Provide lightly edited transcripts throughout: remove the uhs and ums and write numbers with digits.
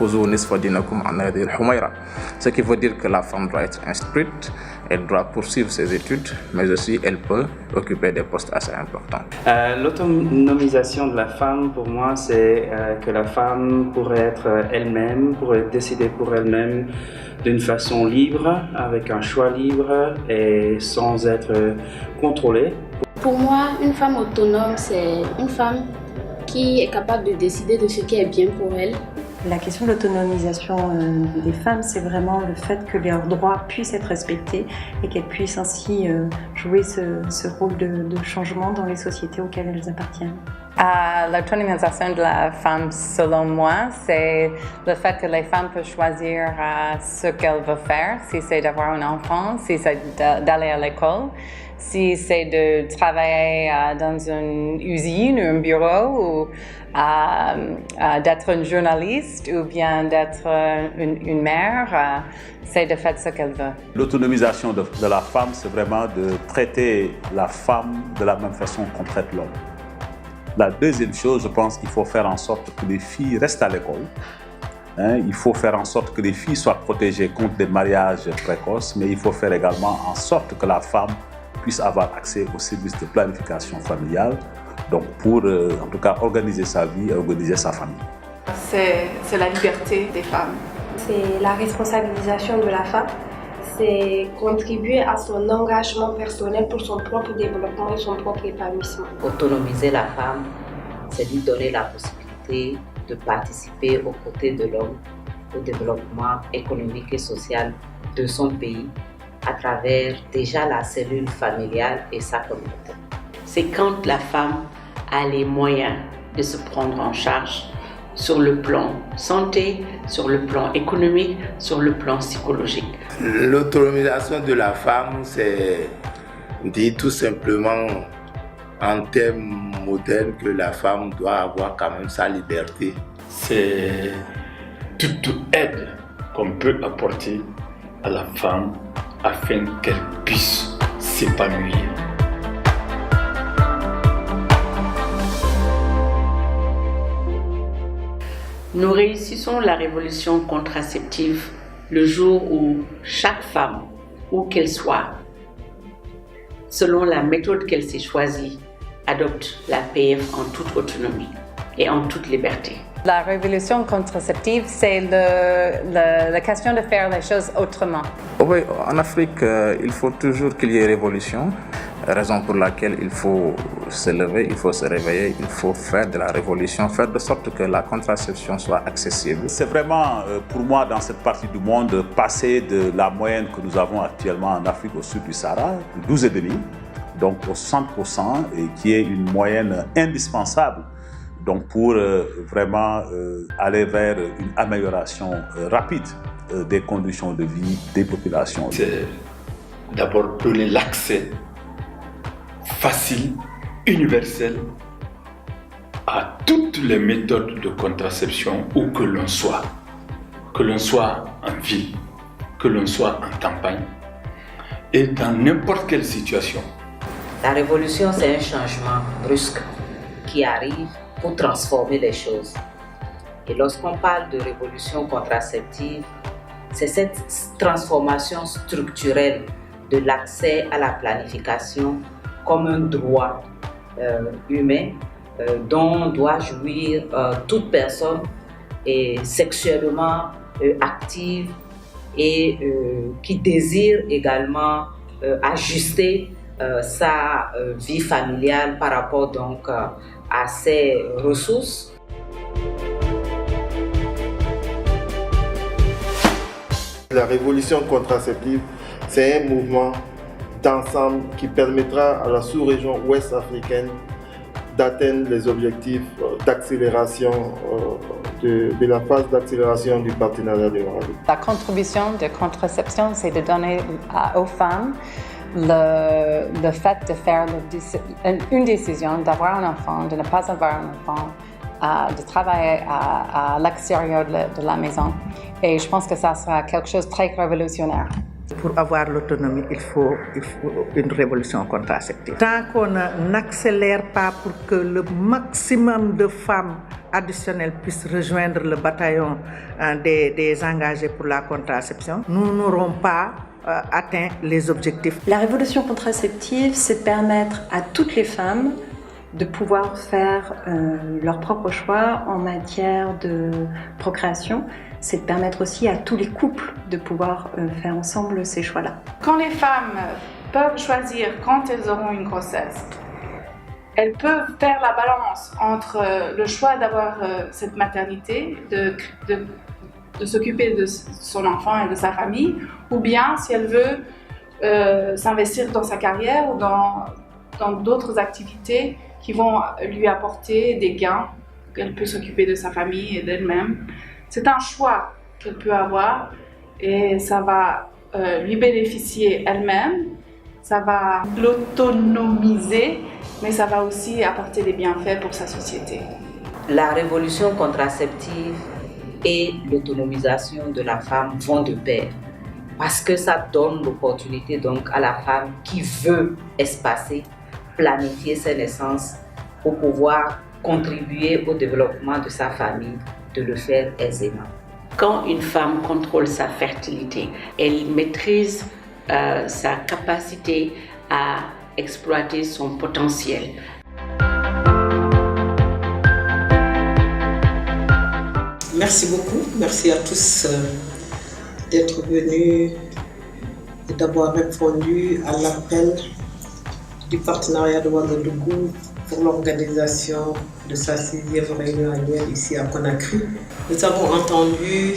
خذوا نصف دينكم عن هذه الحميرة. Ce qui veut dire que la femme doit être instruite, elle doit poursuivre ses études, mais aussi elle peut occuper des postes assez importants. L'autonomisation de la femme, pour moi, c'est que la femme pourrait être elle-même, pourrait décider pour elle-même d'une façon libre, avec un choix libre et sans être contrôlée. Pour moi, une femme autonome, c'est une femme qui est capable de décider de ce qui est bien pour elle. La question de l'autonomisation des femmes, c'est vraiment le fait que leurs droits puissent être respectés et qu'elles puissent ainsi jouer ce rôle de changement dans les sociétés auxquelles elles appartiennent. L'autonomisation de la femme, selon moi, c'est le fait que les femmes peuvent choisir ce qu'elles veulent faire, si c'est d'avoir un enfant, si c'est d'aller à l'école, si c'est de travailler dans une usine ou un bureau, ou d'être une journaliste ou bien d'être une mère, c'est de faire ce qu'elle veut. L'autonomisation de la femme, c'est vraiment de traiter la femme de la même façon qu'on traite l'homme. La deuxième chose, je pense qu'il faut faire en sorte que les filles restent à l'école. Il faut faire en sorte que les filles soient protégées contre des mariages précoces, mais il faut faire également en sorte que la femme puisse avoir accès aux services de planification familiale, donc pour en tout cas organiser sa vie et organiser sa famille. C'est la liberté des femmes. C'est la responsabilisation de la femme. C'est contribuer à son engagement personnel pour son propre développement et son propre épanouissement. Autonomiser la femme, c'est lui donner la possibilité de participer aux côtés de l'homme au développement économique et social de son pays à travers déjà la cellule familiale et sa communauté. C'est quand la femme a les moyens de se prendre en charge sur le plan santé, sur le plan économique, sur le plan psychologique. L'autonomisation de la femme, c'est dit tout simplement en termes modernes que la femme doit avoir quand même sa liberté. C'est toute aide qu'on peut apporter à la femme afin qu'elle puisse s'épanouir. Nous réussissons la révolution contraceptive le jour où chaque femme, où qu'elle soit, selon la méthode qu'elle s'est choisie, adopte la PF en toute autonomie et en toute liberté. La révolution contraceptive, c'est la question de faire les choses autrement. Oui, en Afrique, il faut toujours qu'il y ait révolution, raison pour laquelle il faut se lever, il faut se réveiller, il faut faire de la révolution, faire de sorte que la contraception soit accessible. C'est vraiment, pour moi, dans cette partie du monde, passer de la moyenne que nous avons actuellement en Afrique au sud du Sahara, 12,5, donc au 60%, et qui est une moyenne indispensable. Donc pour vraiment aller vers une amélioration rapide des conditions de vie des populations. C'est d'abord donner l'accès facile, universel à toutes les méthodes de contraception où que l'on soit en ville, que l'on soit en campagne et dans n'importe quelle situation. La révolution, c'est un changement brusque qui arrive pour transformer les choses. Et lorsqu'on parle de révolution contraceptive, c'est cette transformation structurelle de l'accès à la planification comme un droit humain dont doit jouir toute personne sexuellement active et qui désire également ajuster sa vie familiale par rapport donc à ses ressources. La révolution contraceptive, c'est un mouvement d'ensemble qui permettra à la sous-région ouest africaine d'atteindre les objectifs d'accélération de la phase d'accélération du partenariat de Ouagadougou. La contribution de contraception, c'est de donner aux femmes le fait de faire une décision d'avoir un enfant, de ne pas avoir un enfant, de travailler à l'extérieur de la maison. Et je pense que ça sera quelque chose de très révolutionnaire. Pour avoir l'autonomie, il faut une révolution contraceptive. Tant qu'on n'accélère pas pour que le maximum de femmes additionnelles puissent rejoindre le bataillon des engagés pour la contraception, nous n'aurons pas atteint les objectifs. La révolution contraceptive, c'est de permettre à toutes les femmes de pouvoir faire leur propre choix en matière de procréation. C'est de permettre aussi à tous les couples de pouvoir faire ensemble ces choix-là. Quand les femmes peuvent choisir quand elles auront une grossesse, elles peuvent faire la balance entre le choix d'avoir cette maternité, de s'occuper de son enfant et de sa famille, ou bien si elle veut s'investir dans sa carrière ou dans d'autres activités qui vont lui apporter des gains, qu'elle peut s'occuper de sa famille et d'elle-même. C'est un choix qu'elle peut avoir et ça va lui bénéficier elle-même, ça va l'autonomiser, mais ça va aussi apporter des bienfaits pour sa société. La révolution contraceptive et l'autonomisation de la femme vont de pair parce que ça donne l'opportunité donc à la femme qui veut espacer, planifier ses naissances pour pouvoir contribuer au développement de sa famille, de le faire aisément. Quand une femme contrôle sa fertilité, elle maîtrise sa capacité à exploiter son potentiel. Merci beaucoup, merci à tous d'être venus et d'avoir répondu à l'appel du partenariat de Ouagadougou pour l'organisation de sa 6e réunion annuelle ici à Conakry. Nous avons entendu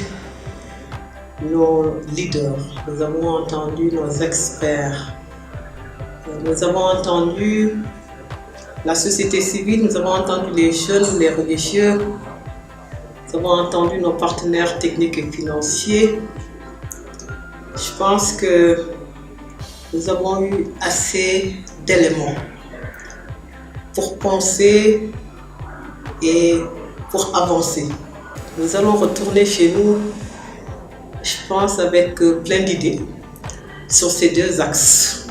nos leaders, nous avons entendu nos experts, nous avons entendu la société civile, nous avons entendu les jeunes, les religieux, nous avons entendu nos partenaires techniques et financiers. Je pense que nous avons eu assez d'éléments pour penser et pour avancer. Nous allons retourner chez nous, je pense, avec plein d'idées sur ces 2 axes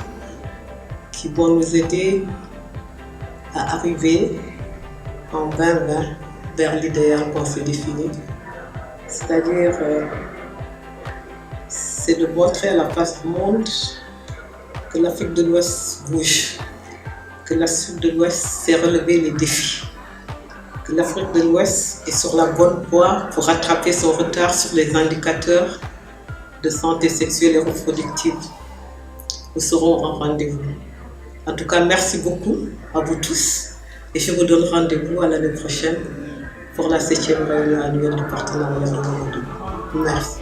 qui vont nous aider à arriver en 2020 vers l'idéal qu'on s'est défini. C'est-à-dire, c'est de montrer à la face du monde que l'Afrique de l'Ouest bouge, que l'Afrique de l'Ouest s'est relevé les défis, que l'Afrique de l'Ouest est sur la bonne voie pour rattraper son retard sur les indicateurs de santé sexuelle et reproductive. Nous serons en rendez-vous. En tout cas, merci beaucoup à vous tous et je vous donne rendez-vous à l'année prochaine pour la 7e réunion annuelle du partenariat de Ouagadougou. Merci.